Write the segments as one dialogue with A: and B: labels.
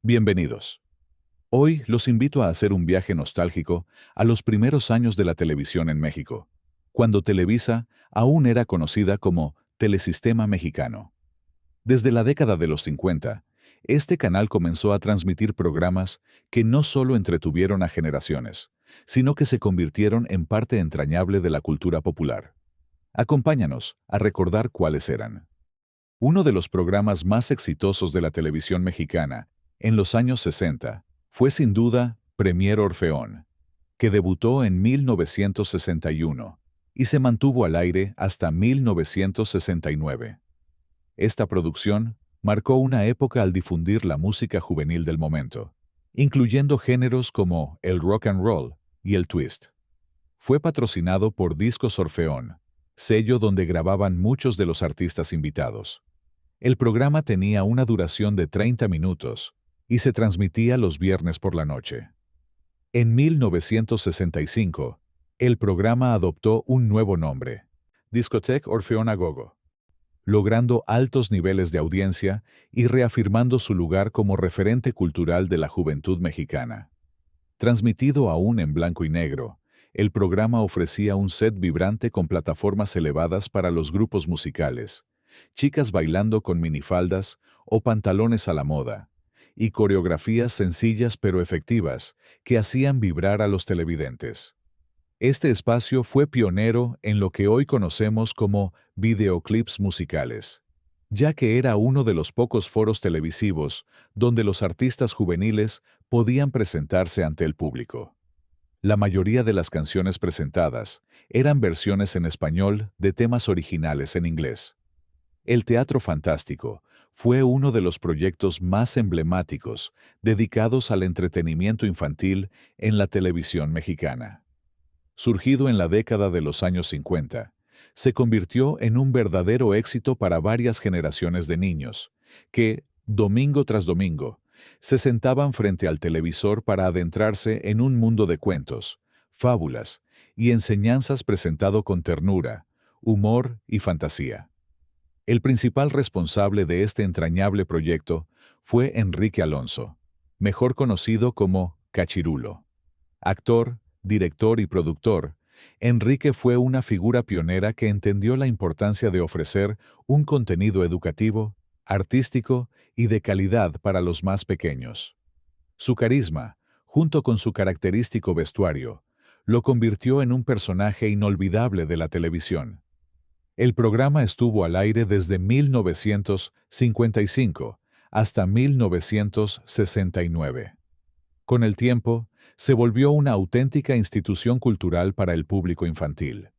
A: Bienvenidos. Hoy los invito a hacer un viaje nostálgico a los primeros años de la televisión en México, cuando Televisa aún era conocida como Telesistema Mexicano. Desde la década de los 50, este canal comenzó a transmitir programas que no solo entretuvieron a generaciones, sino que se convirtieron en parte entrañable de la cultura popular. Acompáñanos a recordar cuáles eran. Uno de los programas más exitosos de la televisión mexicana en los años 60 fue sin duda Premier Orfeón, que debutó en 1961 y se mantuvo al aire hasta 1969. Esta producción marcó una época al difundir la música juvenil del momento, incluyendo géneros como el rock and roll y el twist. Fue patrocinado por Discos Orfeón, sello donde grababan muchos de los artistas invitados. El programa tenía una duración de 30 minutos y se transmitía los viernes por la noche. En 1965, el programa adoptó un nuevo nombre, Discothèque Orfeón a Gogo, logrando altos niveles de audiencia y reafirmando su lugar como referente cultural de la juventud mexicana. Transmitido aún en blanco y negro, el programa ofrecía un set vibrante con plataformas elevadas para los grupos musicales, chicas bailando con minifaldas o pantalones a la moda, y coreografías sencillas pero efectivas que hacían vibrar a los televidentes. Este espacio fue pionero en lo que hoy conocemos como videoclips musicales, ya que era uno de los pocos foros televisivos donde los artistas juveniles podían presentarse ante el público. La mayoría de las canciones presentadas eran versiones en español de temas originales en inglés. El Teatro Fantástico fue uno de los proyectos más emblemáticos dedicados al entretenimiento infantil en la televisión mexicana. Surgido en la década de los años 50, se convirtió en un verdadero éxito para varias generaciones de niños, que, domingo tras domingo, se sentaban frente al televisor para adentrarse en un mundo de cuentos, fábulas y enseñanzas presentado con ternura, humor y fantasía. El principal responsable de este entrañable proyecto fue Enrique Alonso, mejor conocido como Cachirulo. Actor, director y productor, Enrique fue una figura pionera que entendió la importancia de ofrecer un contenido educativo, artístico y de calidad para los más pequeños. Su carisma, junto con su característico vestuario, lo convirtió en un personaje inolvidable de la televisión. El programa estuvo al aire desde 1955 hasta 1969. Con el tiempo, se volvió una auténtica institución cultural para el público infantil.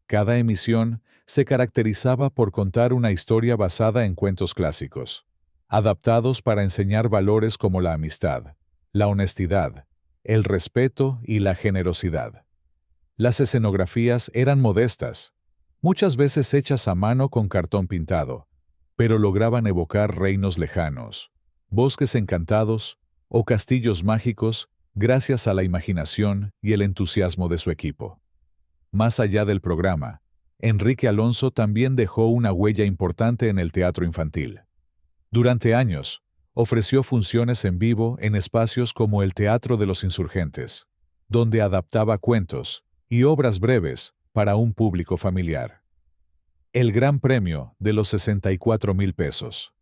A: Cada emisión se caracterizaba por contar una historia basada en cuentos clásicos, adaptados para enseñar valores como la amistad, la honestidad, el respeto y la generosidad. Las escenografías eran modestas, muchas veces hechas a mano con cartón pintado, pero lograban evocar reinos lejanos, bosques encantados o castillos mágicos gracias a la imaginación y el entusiasmo de su equipo. Más allá del programa, Enrique Alonso también dejó una huella importante en el teatro infantil. Durante años, ofreció funciones en vivo en espacios como el Teatro de los Insurgentes, donde adaptaba cuentos y obras breves para un público familiar. El Gran Premio de los 64,000 pesos.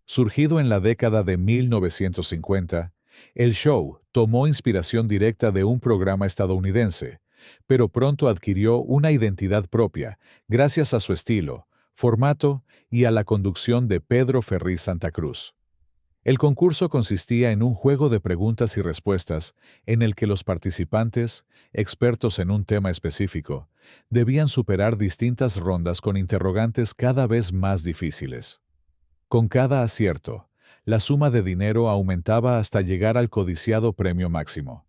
A: Surgido en la década de 1950, el show tomó inspiración directa de un programa estadounidense, pero pronto adquirió una identidad propia gracias a su estilo, formato y a la conducción de Pedro Ferriz Santa Cruz. El concurso consistía en un juego de preguntas y respuestas en el que los participantes, expertos en un tema específico, debían superar distintas rondas con interrogantes cada vez más difíciles. Con cada acierto, la suma de dinero aumentaba hasta llegar al codiciado premio máximo,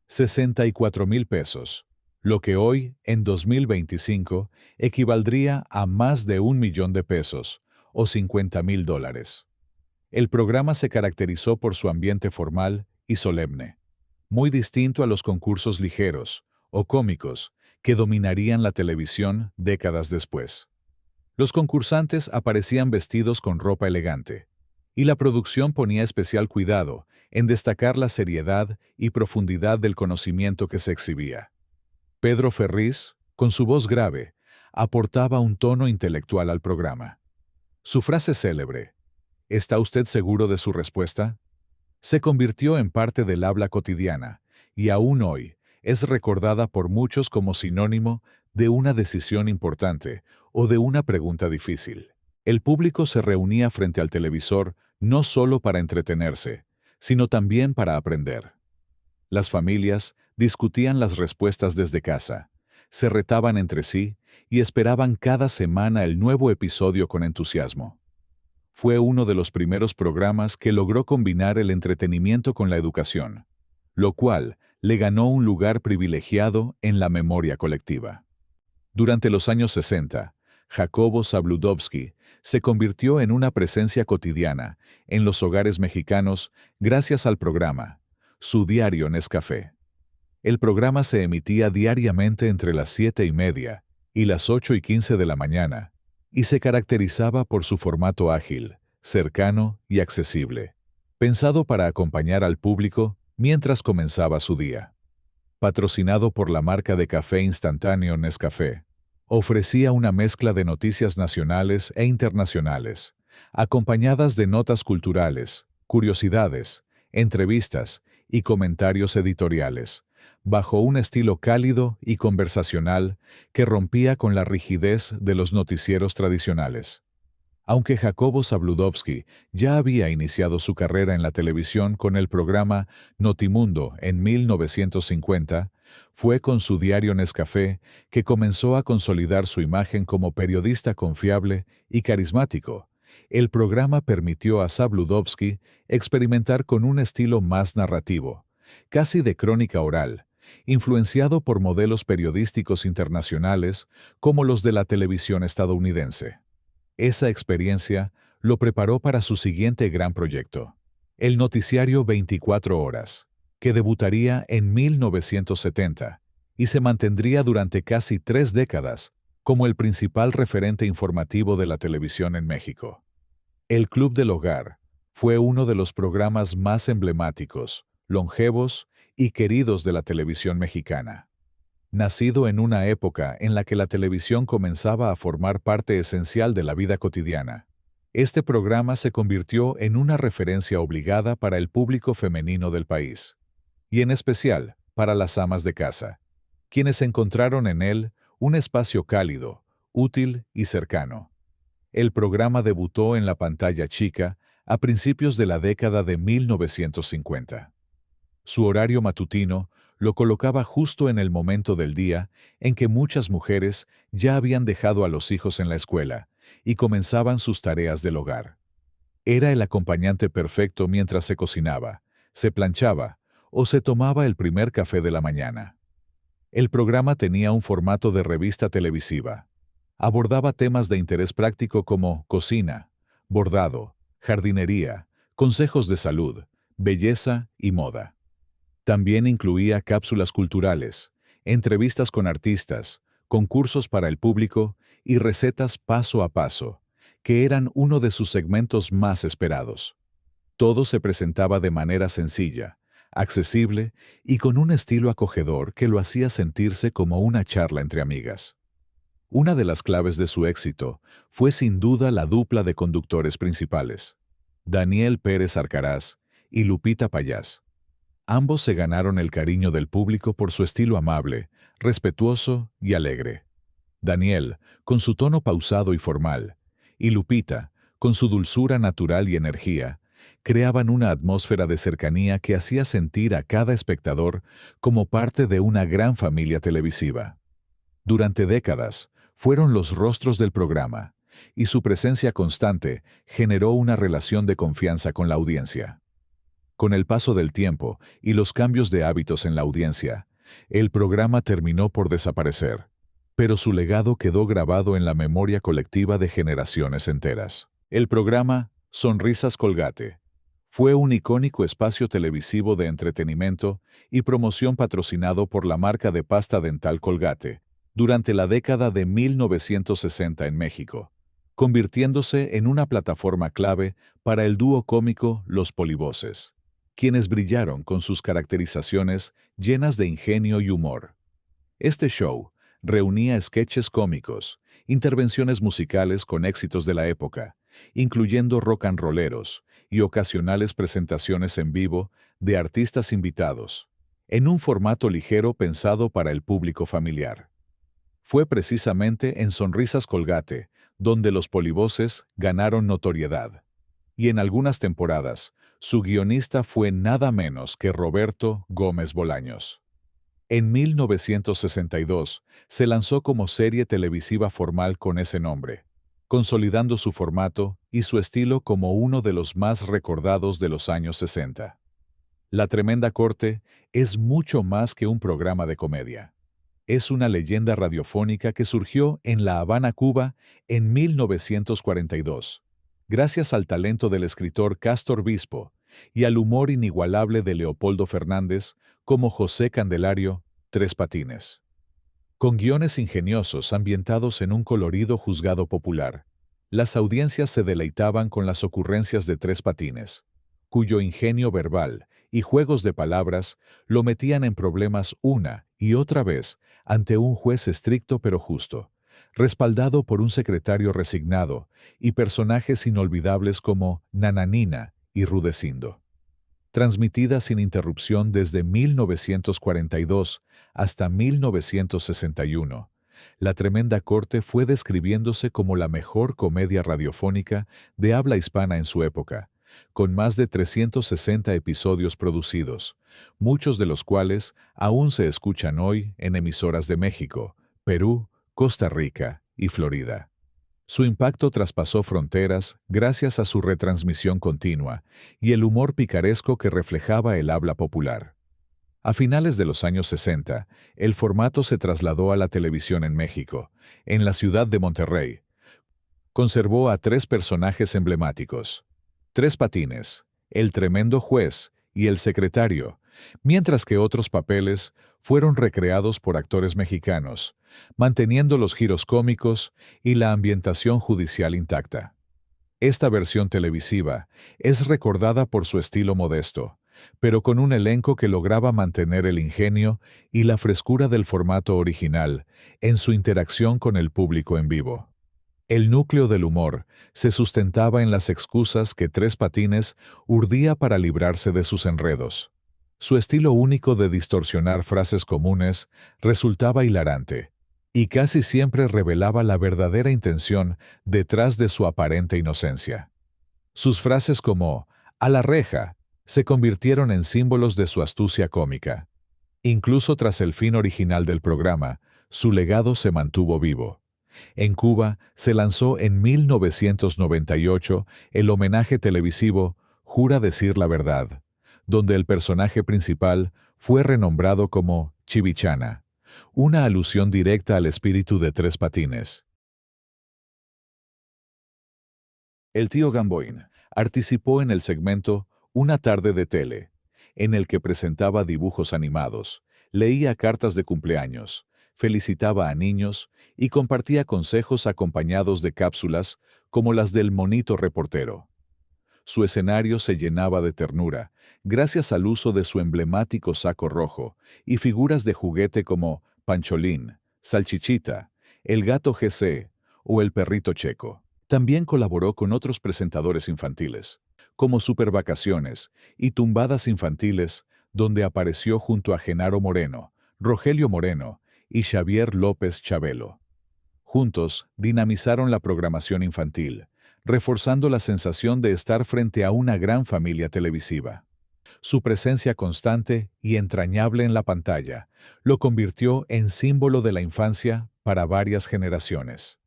A: 64,000 pesos, lo que hoy, en 2025, equivaldría a más de 1 millón de pesos, o $50,000. El programa se caracterizó por su ambiente formal y solemne, muy distinto a los concursos ligeros o cómicos que dominarían la televisión décadas después. Los concursantes aparecían vestidos con ropa elegante, y la producción ponía especial cuidado en destacar la seriedad y profundidad del conocimiento que se exhibía. Pedro Ferriz, con su voz grave, aportaba un tono intelectual al programa. Su frase célebre, ¿está usted seguro de su respuesta?, se convirtió en parte del habla cotidiana y aún hoy es recordada por muchos como sinónimo de una decisión importante o de una pregunta difícil. El público se reunía frente al televisor no solo para entretenerse, sino también para aprender. Las familias discutían las respuestas desde casa, se retaban entre sí y esperaban cada semana el nuevo episodio con entusiasmo. Fue uno de los primeros programas que logró combinar el entretenimiento con la educación, lo cual le ganó un lugar privilegiado en la memoria colectiva. Durante los años 60, Jacobo Zabludovsky se convirtió en una presencia cotidiana en los hogares mexicanos gracias al programa, su diario Nescafé. El programa se emitía diariamente entre las 7:30 y las 8:15 de la mañana, y se caracterizaba por su formato ágil, cercano y accesible, pensado para acompañar al público mientras comenzaba su día. Patrocinado por la marca de café instantáneo Nescafé, ofrecía una mezcla de noticias nacionales e internacionales, acompañadas de notas culturales, curiosidades, entrevistas y comentarios editoriales, bajo un estilo cálido y conversacional que rompía con la rigidez de los noticieros tradicionales. Aunque Jacobo Zabludovsky ya había iniciado su carrera en la televisión con el programa Notimundo en 1950, fue con su diario Nescafé que comenzó a consolidar su imagen como periodista confiable y carismático. El programa permitió a Zabludovsky experimentar con un estilo más narrativo, casi de crónica oral, influenciado por modelos periodísticos internacionales como los de la televisión estadounidense. Esa experiencia lo preparó para su siguiente gran proyecto, el noticiario 24 horas, que debutaría en 1970 y se mantendría durante casi 3 décadas como el principal referente informativo de la televisión en México. El Club del Hogar fue uno de los programas más emblemáticos, longevos y queridos de la televisión mexicana. Nacido en una época en la que la televisión comenzaba a formar parte esencial de la vida cotidiana, este programa se convirtió en una referencia obligada para el público femenino del país, y en especial para las amas de casa, quienes encontraron en él un espacio cálido, útil y cercano. El programa debutó en la pantalla chica a principios de la década de 1950. Su horario matutino lo colocaba justo en el momento del día en que muchas mujeres ya habían dejado a los hijos en la escuela y comenzaban sus tareas del hogar. Era el acompañante perfecto mientras se cocinaba, se planchaba o se tomaba el primer café de la mañana. El programa tenía un formato de revista televisiva. Abordaba temas de interés práctico como cocina, bordado, jardinería, consejos de salud, belleza y moda. También incluía cápsulas culturales, entrevistas con artistas, concursos para el público y recetas paso a paso, que eran uno de sus segmentos más esperados. Todo se presentaba de manera sencilla, accesible y con un estilo acogedor que lo hacía sentirse como una charla entre amigas. Una de las claves de su éxito fue sin duda la dupla de conductores principales, Daniel Pérez Arcaraz y Lupita Payás. Ambos se ganaron el cariño del público por su estilo amable, respetuoso y alegre. Daniel, con su tono pausado y formal, y Lupita, con su dulzura natural y energía, creaban una atmósfera de cercanía que hacía sentir a cada espectador como parte de una gran familia televisiva. Durante décadas, fueron los rostros del programa, y su presencia constante generó una relación de confianza con la audiencia. Con el paso del tiempo y los cambios de hábitos en la audiencia, el programa terminó por desaparecer, pero su legado quedó grabado en la memoria colectiva de generaciones enteras. El programa Sonrisas Colgate fue un icónico espacio televisivo de entretenimiento y promoción patrocinado por la marca de pasta dental Colgate durante la década de 1960 en México, convirtiéndose en una plataforma clave para el dúo cómico Los Polivoces. quienes brillaron con sus caracterizaciones llenas de ingenio y humor. Este show reunía sketches cómicos, intervenciones musicales con éxitos de la época, incluyendo rock and rolleros y ocasionales presentaciones en vivo de artistas invitados, en un formato ligero pensado para el público familiar. Fue precisamente en Sonrisas Colgate donde los polivoces ganaron notoriedad, y en algunas temporadas su guionista fue nada menos que Roberto Gómez Bolaños. En 1962 se lanzó como serie televisiva formal con ese nombre, consolidando su formato y su estilo como uno de los más recordados de los años 60. La Tremenda Corte es mucho más que un programa de comedia. Es una leyenda radiofónica que surgió en La Habana, Cuba, en 1942, gracias al talento del escritor Castor Bispo y al humor inigualable de Leopoldo Fernández como José Candelario, Tres Patines. Con guiones ingeniosos ambientados en un colorido juzgado popular, las audiencias se deleitaban con las ocurrencias de Tres Patines, cuyo ingenio verbal y juegos de palabras lo metían en problemas una y otra vez ante un juez estricto pero justo, respaldado por un secretario resignado y personajes inolvidables como Nananina y Rudecindo. Transmitida sin interrupción desde 1942 hasta 1961, La Tremenda Corte fue describiéndose como la mejor comedia radiofónica de habla hispana en su época, con más de 360 episodios producidos, muchos de los cuales aún se escuchan hoy en emisoras de México, Perú, Costa Rica y Florida. Su impacto traspasó fronteras gracias a su retransmisión continua y el humor picaresco que reflejaba el habla popular. A finales de los años 60, el formato se trasladó a la televisión en México, en la ciudad de Monterrey. Conservó a tres personajes emblemáticos: Tres Patines, el Tremendo Juez y el Secretario, mientras que otros papeles fueron recreados por actores mexicanos, manteniendo los giros cómicos y la ambientación judicial intacta. Esta versión televisiva es recordada por su estilo modesto, pero con un elenco que lograba mantener el ingenio y la frescura del formato original en su interacción con el público en vivo. El núcleo del humor se sustentaba en las excusas que Tres Patines urdía para librarse de sus enredos. Su estilo único de distorsionar frases comunes resultaba hilarante, y casi siempre revelaba la verdadera intención detrás de su aparente inocencia. Sus frases como «a la reja» se convirtieron en símbolos de su astucia cómica. Incluso tras el fin original del programa, su legado se mantuvo vivo. En Cuba se lanzó en 1998 el homenaje televisivo Jura decir la verdad, donde el personaje principal fue renombrado como Chivichana, una alusión directa al espíritu de Tres Patines. El tío Gamboín participó en el segmento Una tarde de tele, en el que presentaba dibujos animados, leía cartas de cumpleaños, felicitaba a niños y compartía consejos acompañados de cápsulas como las del monito reportero. Su escenario se llenaba de ternura, gracias al uso de su emblemático saco rojo y figuras de juguete como Pancholín, Salchichita, el gato GC o el perrito Checo. También colaboró con otros presentadores infantiles, como Supervacaciones y Tumbadas Infantiles, donde apareció junto a Genaro Moreno, Rogelio Moreno y Xavier López Chabelo. Juntos dinamizaron la programación infantil, reforzando la sensación de estar frente a una gran familia televisiva. Su presencia constante y entrañable en la pantalla lo convirtió en símbolo de la infancia para varias generaciones.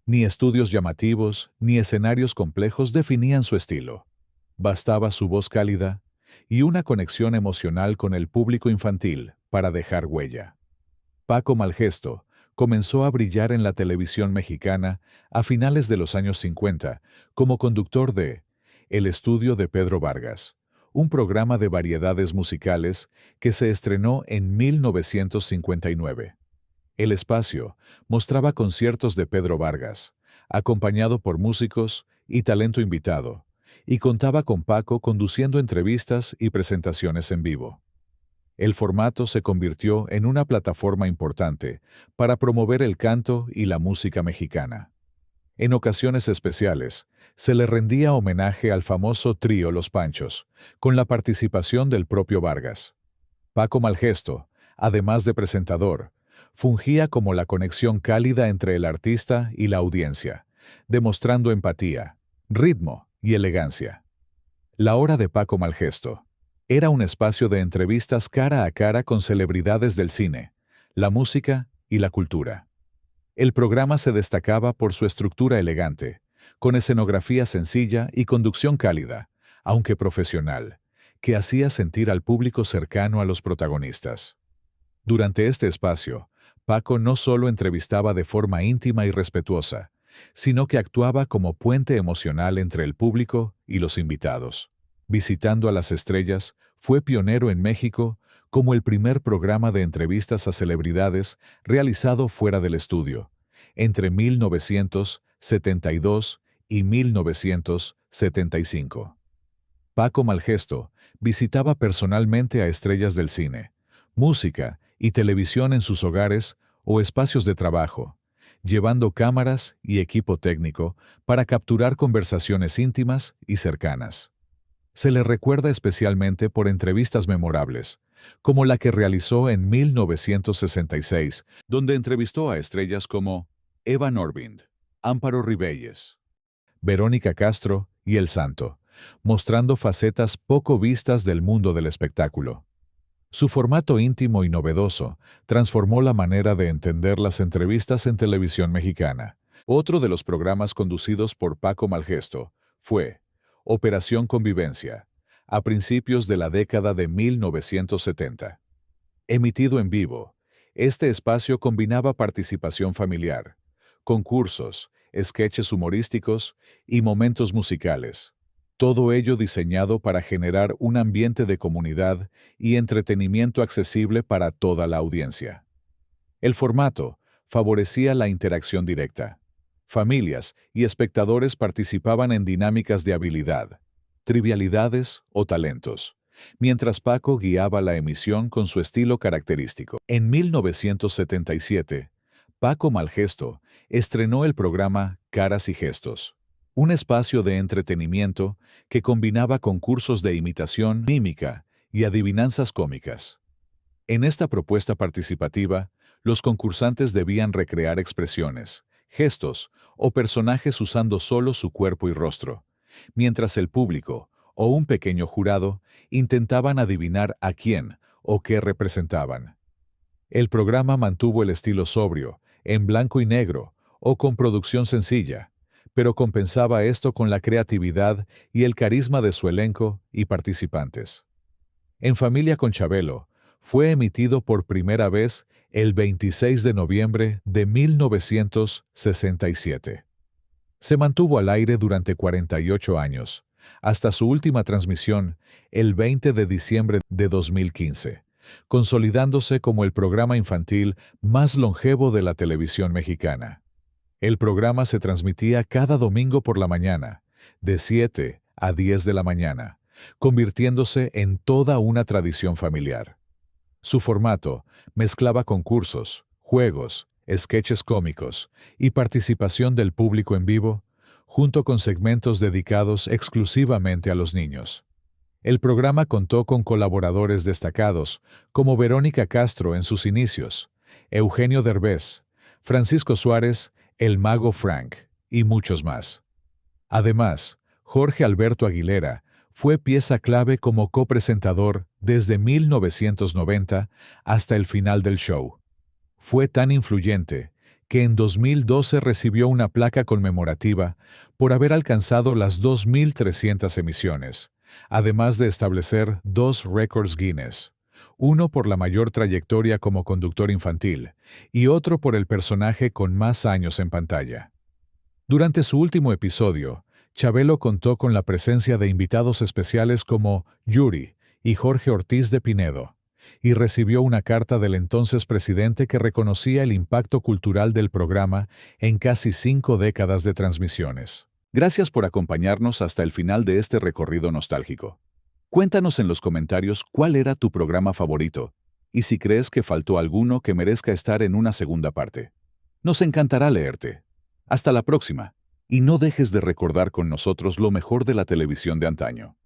A: Ni estudios llamativos ni escenarios complejos definían su estilo. Bastaba su voz cálida y una conexión emocional con el público infantil para dejar huella. Paco Malgesto comenzó a brillar en la televisión mexicana a finales de los años 50 como conductor de El Estudio de Pedro Vargas, un programa de variedades musicales que se estrenó en 1959. El espacio mostraba conciertos de Pedro Vargas, acompañado por músicos y talento invitado, y contaba con Paco conduciendo entrevistas y presentaciones en vivo. El formato se convirtió en una plataforma importante para promover el canto y la música mexicana. En ocasiones especiales, se le rendía homenaje al famoso trío Los Panchos, con la participación del propio Vargas. Paco Malgesto, además de presentador, fungía como la conexión cálida entre el artista y la audiencia, demostrando empatía, ritmo y elegancia. La Hora de Paco Malgesto era un espacio de entrevistas cara a cara con celebridades del cine, la música y la cultura. El programa se destacaba por su estructura elegante, con escenografía sencilla y conducción cálida, aunque profesional, que hacía sentir al público cercano a los protagonistas. Durante este espacio, Paco no solo entrevistaba de forma íntima y respetuosa, sino que actuaba como puente emocional entre el público y los invitados. Visitando a las estrellas, fue pionero en México como el primer programa de entrevistas a celebridades realizado fuera del estudio, entre 1972 y 1975. Paco Malgesto visitaba personalmente a estrellas del cine, música y televisión en sus hogares o espacios de trabajo, llevando cámaras y equipo técnico para capturar conversaciones íntimas y cercanas. Se le recuerda especialmente por entrevistas memorables, como la que realizó en 1966, donde entrevistó a estrellas como Eva Norvind, Amparo Ribelles, Verónica Castro y El Santo, mostrando facetas poco vistas del mundo del espectáculo. Su formato íntimo y novedoso transformó la manera de entender las entrevistas en televisión mexicana. Otro de los programas conducidos por Paco Malgesto fue Operación Convivencia, a principios de la década de 1970. Emitido en vivo, este espacio combinaba participación familiar, concursos, sketches humorísticos y momentos musicales. Todo ello diseñado para generar un ambiente de comunidad y entretenimiento accesible para toda la audiencia. El formato favorecía la interacción directa. Familias y espectadores participaban en dinámicas de habilidad, trivialidades o talentos, mientras Paco guiaba la emisión con su estilo característico. En 1977, Paco Malgesto estrenó el programa Caras y Gestos, un espacio de entretenimiento que combinaba concursos de imitación, mímica y adivinanzas cómicas. En esta propuesta participativa, los concursantes debían recrear expresiones, gestos o personajes usando solo su cuerpo y rostro, mientras el público o un pequeño jurado intentaban adivinar a quién o qué representaban. El programa mantuvo el estilo sobrio, en blanco y negro o con producción sencilla, pero compensaba esto con la creatividad y el carisma de su elenco y participantes. En Familia con Chabelo, fue emitido por primera vez el 26 de noviembre de 1967. Se mantuvo al aire durante 48 años, hasta su última transmisión el 20 de diciembre de 2015, consolidándose como el programa infantil más longevo de la televisión mexicana. El programa se transmitía cada domingo por la mañana, de 7 a 10 de la mañana, convirtiéndose en toda una tradición familiar. Su formato mezclaba concursos, juegos, sketches cómicos y participación del público en vivo, junto con segmentos dedicados exclusivamente a los niños. El programa contó con colaboradores destacados como Verónica Castro en sus inicios, Eugenio Derbez, Francisco Suárez, el Mago Frank y muchos más. Además, Jorge Alberto Aguilera fue pieza clave como copresentador desde 1990 hasta el final del show. Fue tan influyente que en 2012 recibió una placa conmemorativa por haber alcanzado las 2.300 emisiones, además de establecer 2 récords Guinness, uno por la mayor trayectoria como conductor infantil y otro por el personaje con más años en pantalla. Durante su último episodio, Chabelo contó con la presencia de invitados especiales como Yuri y Jorge Ortiz de Pinedo, y recibió una carta del entonces presidente que reconocía el impacto cultural del programa en casi 5 décadas de transmisiones. Gracias por acompañarnos hasta el final de este recorrido nostálgico. Cuéntanos en los comentarios cuál era tu programa favorito y si crees que faltó alguno que merezca estar en una segunda parte. Nos encantará leerte. Hasta la próxima. Y no dejes de recordar con nosotros lo mejor de la televisión de antaño.